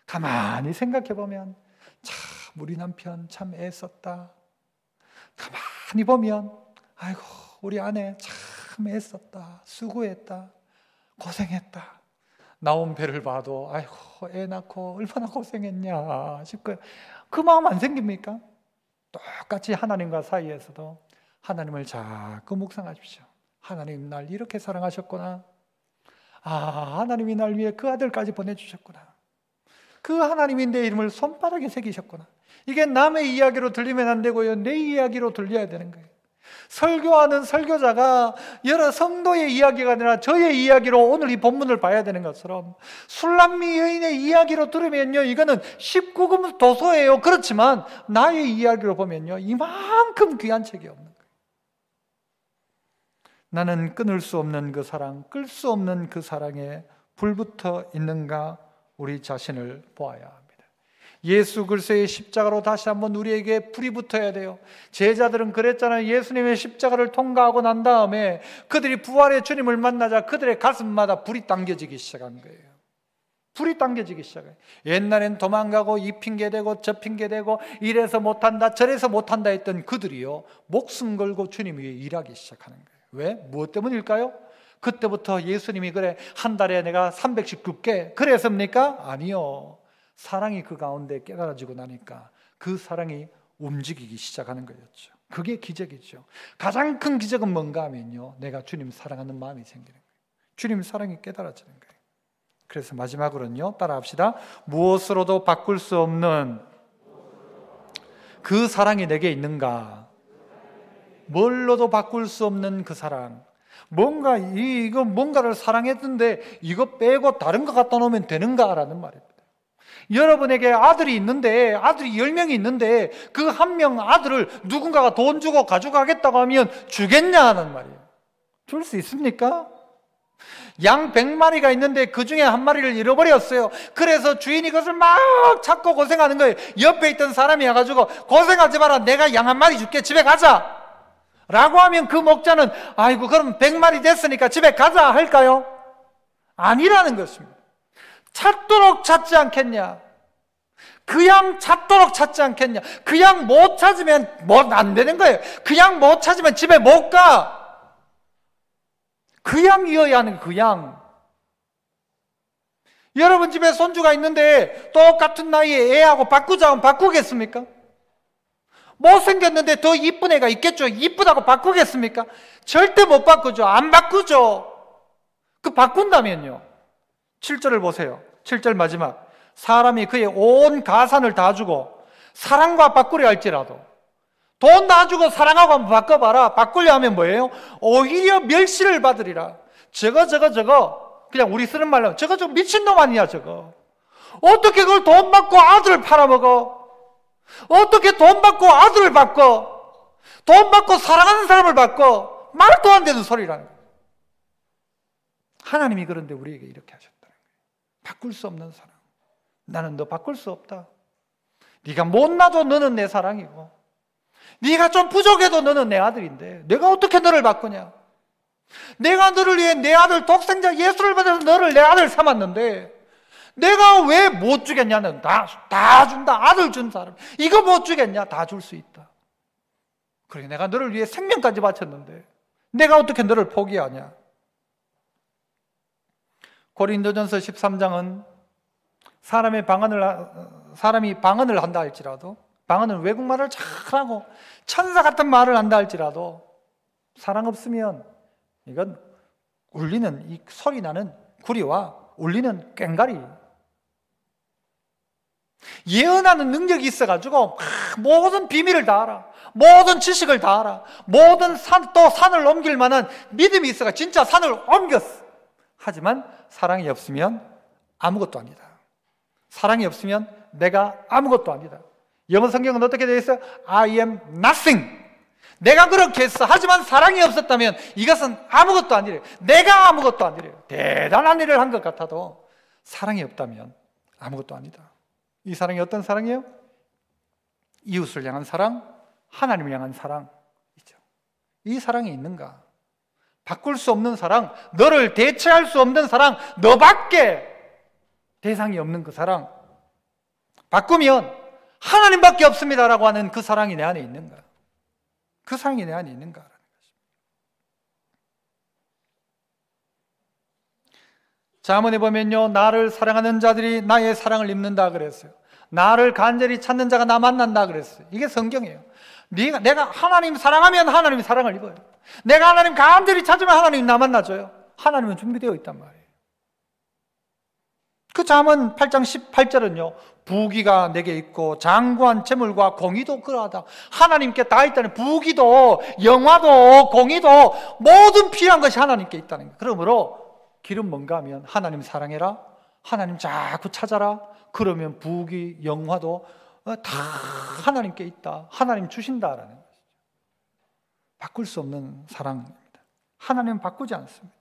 Speaker 1: 가만히 생각해보면 참 우리 남편 참 애썼다. 가만히 보면 아이고 우리 아내 참 애썼다, 수고했다, 고생했다. 나온 배를 봐도 아이고 애 낳고 얼마나 고생했냐 싶고요. 그 마음 안 생깁니까? 똑같이 하나님과 사이에서도 하나님을 자꾸 묵상하십시오. 하나님 날 이렇게 사랑하셨구나. 아, 하나님이 날 위해 그 아들까지 보내주셨구나. 그 하나님이 내 이름을 손바닥에 새기셨구나. 이게 남의 이야기로 들리면 안 되고요, 내 이야기로 들려야 되는 거예요. 설교하는 설교자가 여러 성도의 이야기가 아니라 저의 이야기로 오늘 이 본문을 봐야 되는 것처럼, 술람미 여인의 이야기로 들으면요 이거는 19금 도서예요. 그렇지만 나의 이야기로 보면요 이만큼 귀한 책이 없는 거예요. 나는 끊을 수 없는 그 사랑, 끌 수 없는 그 사랑에 불붙어 있는가 우리 자신을 보아야 합니다. 예수 그리스도의 십자가로 다시 한번 우리에게 불이 붙어야 돼요. 제자들은 그랬잖아요. 예수님의 십자가를 통과하고 난 다음에 그들이 부활의 주님을 만나자 그들의 가슴마다 불이 당겨지기 시작한 거예요. 불이 당겨지기 시작해요. 옛날엔 도망가고 이 핑계대고 저 핑계대고 이래서 못한다 저래서 못한다 했던 그들이요 목숨 걸고 주님 위해 일하기 시작하는 거예요. 왜? 무엇 때문일까요? 그때부터 예수님이 그래 한 달에 내가 300씩 굶게 그랬습니까? 아니요. 사랑이 그 가운데 깨달아지고 나니까 그 사랑이 움직이기 시작하는 거였죠. 그게 기적이죠. 가장 큰 기적은 뭔가 하면요 내가 주님 사랑하는 마음이 생기는 거예요. 주님 사랑이 깨달아지는 거예요. 그래서 마지막으로는요 따라합시다. 무엇으로도 바꿀 수 없는 그 사랑이 내게 있는가. 뭘로도 바꿀 수 없는 그 사랑. 이거 뭔가를 사랑했는데 이거 빼고 다른 거 갖다 놓으면 되는가라는 말입니다. 여러분에게 아들이 있는데, 아들이 10명이 있는데 그 한 명 아들을 누군가가 돈 주고 가져가겠다고 하면 주겠냐는 말이에요. 줄 수 있습니까? 양 100마리가 있는데 그 중에 한 마리를 잃어버렸어요. 그래서 주인이 그것을 막 찾고 고생하는 거예요. 옆에 있던 사람이 와가지고 고생하지 마라, 내가 양 한 마리 줄게, 집에 가자 라고 하면 그 목자는 아이고 그럼 100마리 됐으니까 집에 가자 할까요? 아니라는 것입니다. 찾도록 찾지 않겠냐? 그 양 찾도록 찾지 않겠냐? 그 양 못 찾으면 뭐 안 되는 거예요. 그 양 못 찾으면 집에 못 가. 그 양이어야 하는 그 양. 여러분 집에 손주가 있는데 똑같은 나이에 애하고 바꾸자 하면 바꾸겠습니까? 못생겼는데 더 이쁜 애가 있겠죠. 이쁘다고 바꾸겠습니까? 절대 못 바꾸죠. 안 바꾸죠. 그 바꾼다면요 7절을 보세요. 7절 마지막. 사람이 그의 온 가산을 다 주고 사랑과 바꾸려 할지라도, 돈 다 주고 사랑하고 한번 바꿔봐라. 바꾸려 하면 뭐예요? 오히려 멸시를 받으리라. 저거 그냥 우리 쓰는 말로 저거 미친놈 아니냐 저거. 어떻게 그걸 돈 받고 아들을 팔아먹어? 어떻게 돈 받고 아들을 바꿔? 돈 받고 사랑하는 사람을 바꿔? 말도 안 되는 소리라는 거예요. 하나님이 그런데 우리에게 이렇게 하셨다는 거예요. 바꿀 수 없는 사랑. 나는 너 바꿀 수 없다. 네가 못나도 너는 내 사랑이고, 네가 좀 부족해도 너는 내 아들인데 내가 어떻게 너를 바꾸냐? 내가 너를 위해 내 아들 독생자 예수를 받아서 너를 내 아들 삼았는데 내가 왜 못 주겠냐는, 다 준다. 아들 준 사람 이거 못 주겠냐? 다 줄 수 있다. 그래, 내가 너를 위해 생명까지 바쳤는데 내가 어떻게 너를 포기하냐? 고린도전서 13장은 사람이 방언을 한다 할지라도, 방언은 외국말을 잘하고 천사 같은 말을 한다 할지라도 사랑 없으면 이건 울리는, 이 소리 나는 구리와 울리는 꽹과리, 예언하는 능력이 있어가지고 모든 비밀을 다 알아, 모든 지식을 다 알아, 모든 또 산을 옮길 만한 믿음이 있어가 진짜 산을 옮겼어. 하지만 사랑이 없으면 아무것도 아니다. 사랑이 없으면 내가 아무것도 아니다. 영어 성경은 어떻게 되어 있어요? I am nothing. 내가 그렇게 했어. 하지만 사랑이 없었다면 이것은 아무것도 아니래요. 내가 아무것도 아니래요. 대단한 일을 한 것 같아도 사랑이 없다면 아무것도 아니다. 이 사랑이 어떤 사랑이에요? 이웃을 향한 사랑, 하나님을 향한 사랑이죠. 이 사랑이 있는가? 바꿀 수 없는 사랑, 너를 대체할 수 없는 사랑, 너밖에 대상이 없는 그 사랑, 바꾸면 하나님밖에 없습니다라고 하는 그 사랑이 내 안에 있는가? 그 사랑이 내 안에 있는가라는 것입니다. 잠언에 보면요, 나를 사랑하는 자들이 나의 사랑을 입는다 그랬어요. 나를 간절히 찾는 자가 나 만난다 그랬어요. 이게 성경이에요. 내가 하나님 사랑하면 하나님이 사랑을 입어요. 내가 하나님 간절히 찾으면 하나님이 나 만나줘요. 하나님은 준비되어 있단 말이에요. 그 잠언 8장 18절은요, 부귀가 내게 있고 장구한 재물과 공의도 그러하다. 하나님께 다 있다는, 부귀도 영화도 공의도 모든 필요한 것이 하나님께 있다는 거예요. 그러므로 길은 뭔가 하면 하나님 사랑해라, 하나님 자꾸 찾아라. 그러면 부귀 영화도 다 하나님께 있다, 하나님 주신다라는 것이죠. 바꿀 수 없는 사랑입니다. 하나님은 바꾸지 않습니다.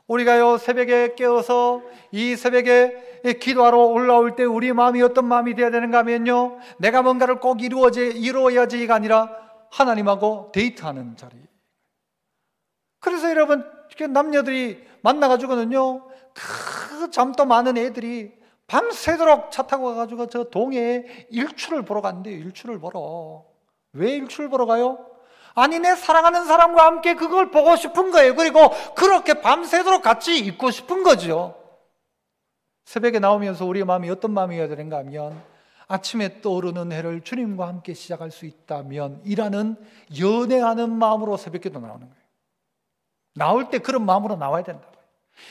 Speaker 1: 우리가요, 새벽에 깨어서 이 새벽에 기도하러 올라올 때 우리 마음이 어떤 마음이 되어야 되는가 하면요, 내가 뭔가를 꼭 이루어야지가 아니라 하나님하고 데이트하는 자리. 그래서 여러분, 남녀들이 만나가지고는요, 그 잠도 많은 애들이 밤새도록 차 타고 가가지고 저 동해에 일출을 보러 간대요. 일출을 보러. 왜 일출을 보러 가요? 아니, 내 사랑하는 사람과 함께 그걸 보고 싶은 거예요. 그리고 그렇게 밤새도록 같이 있고 싶은 거죠. 새벽에 나오면서 우리의 마음이 어떤 마음이어야 되는가 하면, 아침에 떠오르는 해를 주님과 함께 시작할 수 있다면 이라는 연애하는 마음으로 새벽기도 나오는 거예요. 나올 때 그런 마음으로 나와야 된다.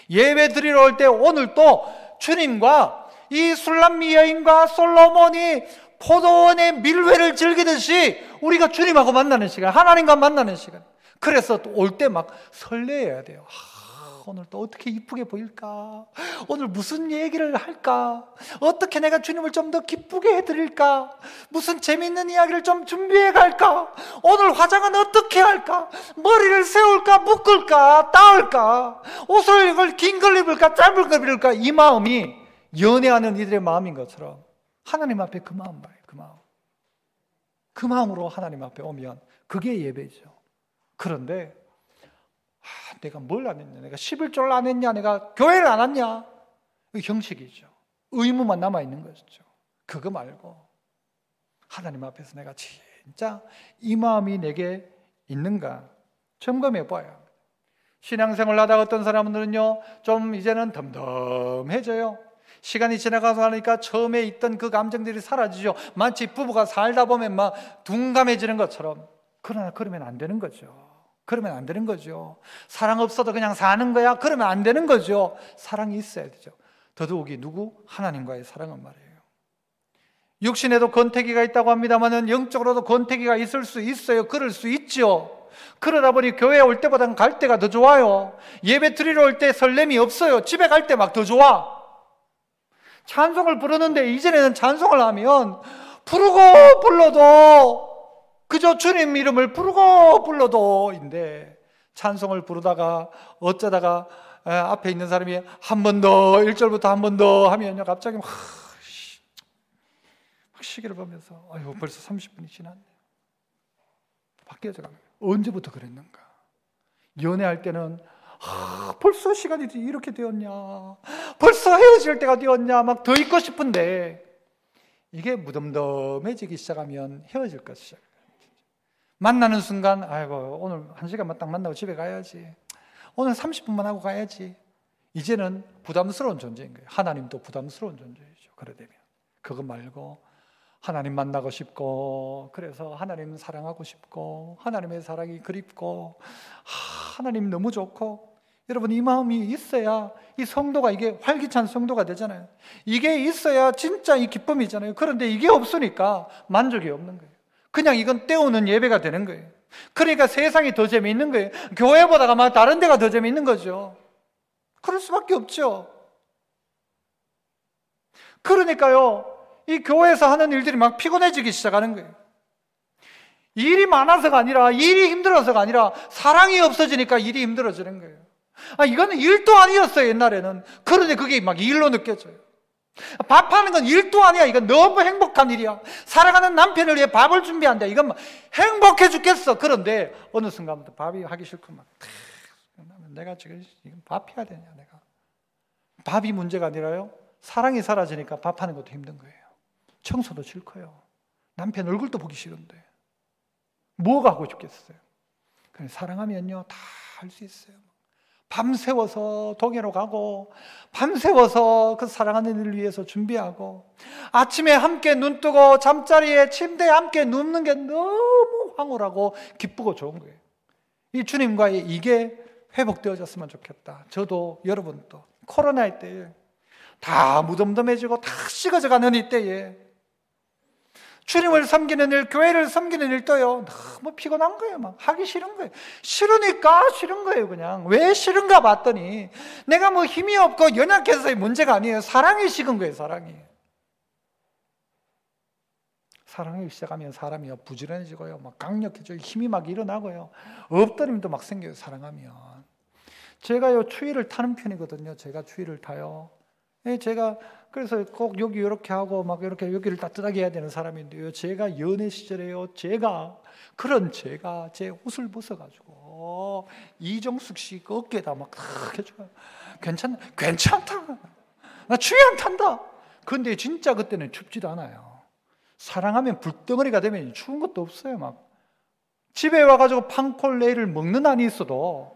Speaker 1: 예배 드리러 올 때 오늘도 주님과 이 술람미 여인과 솔로몬이 포도원의 밀회를 즐기듯이 우리가 주님하고 만나는 시간, 하나님과 만나는 시간. 그래서 올 때 막 설레어야 돼요. 오늘 또 어떻게 이쁘게 보일까? 오늘 무슨 얘기를 할까? 어떻게 내가 주님을 좀 더 기쁘게 해드릴까? 무슨 재미있는 이야기를 좀 준비해 갈까? 오늘 화장은 어떻게 할까? 머리를 세울까? 묶을까? 따을까? 옷을 긴 걸 입을까? 짧은 걸 입을까? 이 마음이 연애하는 이들의 마음인 것처럼 하나님 앞에 그 마음 봐요. 그 마음. 그 마음으로 하나님 앞에 오면 그게 예배죠. 그런데 내가 뭘 안 했냐? 내가 11조를 안 했냐? 내가 교회를 안 왔냐? 형식이죠. 의무만 남아있는 것이죠. 그거 말고 하나님 앞에서 내가 진짜 이 마음이 내게 있는가 점검해 봐야 합니다. 신앙생활 하다가 어떤 사람들은요, 좀 이제는 덤덤해져요. 시간이 지나가서 하니까 처음에 있던 그 감정들이 사라지죠. 마치 부부가 살다 보면 막 둔감해지는 것처럼. 그러나 그러면 안 되는 거죠. 그러면 안 되는 거죠. 사랑 없어도 그냥 사는 거야? 그러면 안 되는 거죠. 사랑이 있어야 되죠. 더더욱이 누구? 하나님과의 사랑은 말이에요. 육신에도 권태기가 있다고 합니다만 영적으로도 권태기가 있을 수 있어요. 그럴 수 있죠. 그러다 보니 교회에 올 때보다는 갈 때가 더 좋아요. 예배 드리러 올 때 설렘이 없어요. 집에 갈 때 막 더 좋아. 찬송을 부르는데 이전에는 찬송을 하면 부르고 불러도 그저 주님 이름을 부르고 불러도인데, 찬송을 부르다가 어쩌다가 앞에 있는 사람이 한 번 더 1절부터 한 번 더 하면요, 갑자기 막 시계를 보면서 아유, 벌써 30분이 지났네. 바뀌어져 가는 거예요. 언제부터 그랬는가? 연애할 때는 벌써 시간이 이렇게 되었냐, 벌써 헤어질 때가 되었냐, 막 더 있고 싶은데 이게 무덤덤해지기 시작하면 헤어질 것이 시작해요. 만나는 순간 아이고 오늘 1시간만 딱 만나고 집에 가야지, 오늘 30분만 하고 가야지. 이제는 부담스러운 존재인 거예요. 하나님도 부담스러운 존재이죠. 그래 되면 그거 말고 하나님 만나고 싶고, 그래서 하나님 사랑하고 싶고, 하나님의 사랑이 그립고, 하나님 너무 좋고, 여러분 이 마음이 있어야 이 성도가, 이게 활기찬 성도가 되잖아요. 이게 있어야 진짜 이 기쁨이잖아요. 그런데 이게 없으니까 만족이 없는 거예요. 그냥 이건 때우는 예배가 되는 거예요. 그러니까 세상이 더 재미있는 거예요. 교회보다가 막 다른 데가 더 재미있는 거죠. 그럴 수밖에 없죠. 그러니까요, 이 교회에서 하는 일들이 막 피곤해지기 시작하는 거예요. 일이 많아서가 아니라, 일이 힘들어서가 아니라 사랑이 없어지니까 일이 힘들어지는 거예요. 이거는 일도 아니었어요, 옛날에는. 그런데 그게 막 일로 느껴져요. 밥하는 건 일도 아니야. 이건 너무 행복한 일이야. 사랑하는 남편을 위해 밥을 준비한다. 이건 막 행복해 죽겠어. 그런데 어느 순간부터 밥이 하기 싫고 막 내가 지금 밥 해야 되냐, 내가. 밥이 문제가 아니라요, 사랑이 사라지니까 밥하는 것도 힘든 거예요. 청소도 싫고요, 남편 얼굴도 보기 싫은데 뭐가 하고 싶겠어요. 그냥 사랑하면요 다 할 수 있어요. 밤새워서 동해로 가고, 밤새워서 그 사랑하는 일을 위해서 준비하고, 아침에 함께 눈 뜨고 잠자리에 침대에 함께 눕는 게 너무 황홀하고 기쁘고 좋은 거예요. 이 주님과의 이게 회복되어졌으면 좋겠다. 저도 여러분도 코로나 때에 다 무덤덤해지고 다 식어져가는 이때에 주님을 섬기는 일, 교회를 섬기는 일도요 너무 피곤한 거예요. 막 하기 싫은 거예요. 싫으니까 싫은 거예요. 그냥 왜 싫은가 봤더니 내가 뭐 힘이 없고 연약해서의 문제가 아니에요. 사랑이 식은 거예요. 사랑이 시작하면 사람이 부지런해지고요, 막 강력해져요. 힘이 막 일어나고요, 엎드림도 막 생겨요. 사랑하면. 제가요 추위를 타는 편이거든요. 제가 추위를 타요. 제가 그래서 꼭 여기 이렇게 하고 막 이렇게 여기를 따뜻하게 해야 되는 사람인데요, 제가 연애 시절에요, 제가 제 옷을 벗어가지고 이정숙 씨 어깨에다 막 탁 해줘요. 괜찮다. 나 추위 안 탄다. 근데 진짜 그때는 춥지도 않아요. 사랑하면 불덩어리가 되면 추운 것도 없어요. 막 집에 와가지고 팡콜레이를 먹는 한이 있어도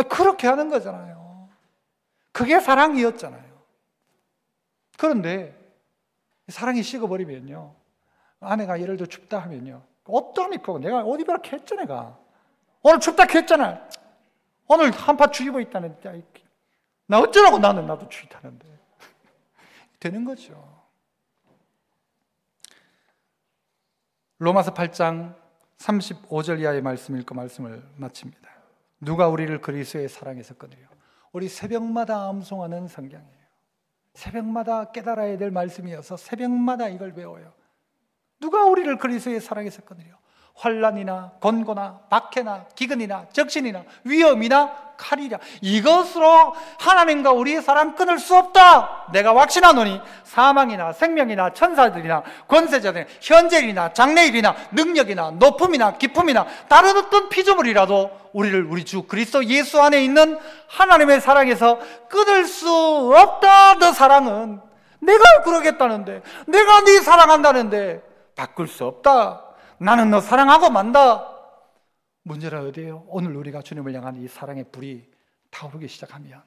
Speaker 1: 그렇게 하는 거잖아요. 그게 사랑이었잖아요. 그런데 사랑이 식어버리면요, 아내가 예를 들어 춥다 하면요, 옷도 안 입고, 내가 옷 입으라 했잖아. 내가 오늘 춥다 했잖아. 오늘 한파 추위보 있다는, 나 어쩌라고. 나도 추위 타는데. 되는 거죠. 로마서 8장 35절 이하의 말씀 읽고 말씀을 마칩니다. 누가 우리를 그리스도의 사랑에서 끊으려. 우리 새벽마다 암송하는 성경이에요. 새벽마다 깨달아야 될 말씀이어서 새벽마다 이걸 배워요. 누가 우리를 그리스도의 사랑에서 끊으려. 환난이나 곤고나 박해나 기근이나 적신이나 위험이나 칼이랴. 이것으로 하나님과 우리의 사랑 끊을 수 없다. 내가 확신하노니 사망이나 생명이나 천사들이나 권세자들이나 현재일이나 장래일이나 능력이나 높음이나 기쁨이나 다른 어떤 피조물이라도 우리를 우리 주 그리스도 예수 안에 있는 하나님의 사랑에서 끊을 수 없다. 너 사랑은 내가 그러겠다는데, 내가 네 사랑한다는데 바꿀 수 없다. 나는 너 사랑하고 만다. 문제는 어디예요? 오늘 우리가 주님을 향한 이 사랑의 불이 타오르기 시작하면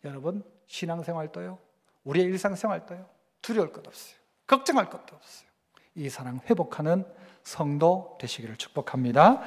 Speaker 1: 여러분 신앙생활도요, 우리의 일상생활도요 두려울 것 없어요. 걱정할 것도 없어요. 이 사랑 회복하는 성도 되시기를 축복합니다.